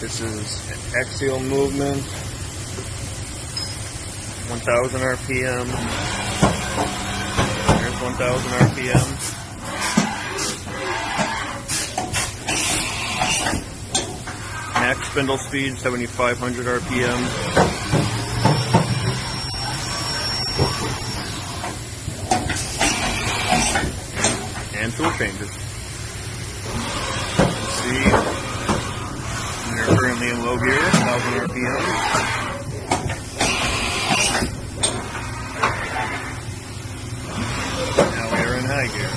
This is axial movement, 1000 RPM. There's 1000 RPM. Max spindle speed, 7500 RPM. And tool changes. See, they're currently in low gear, 1000 RPM. Now we are in high gear.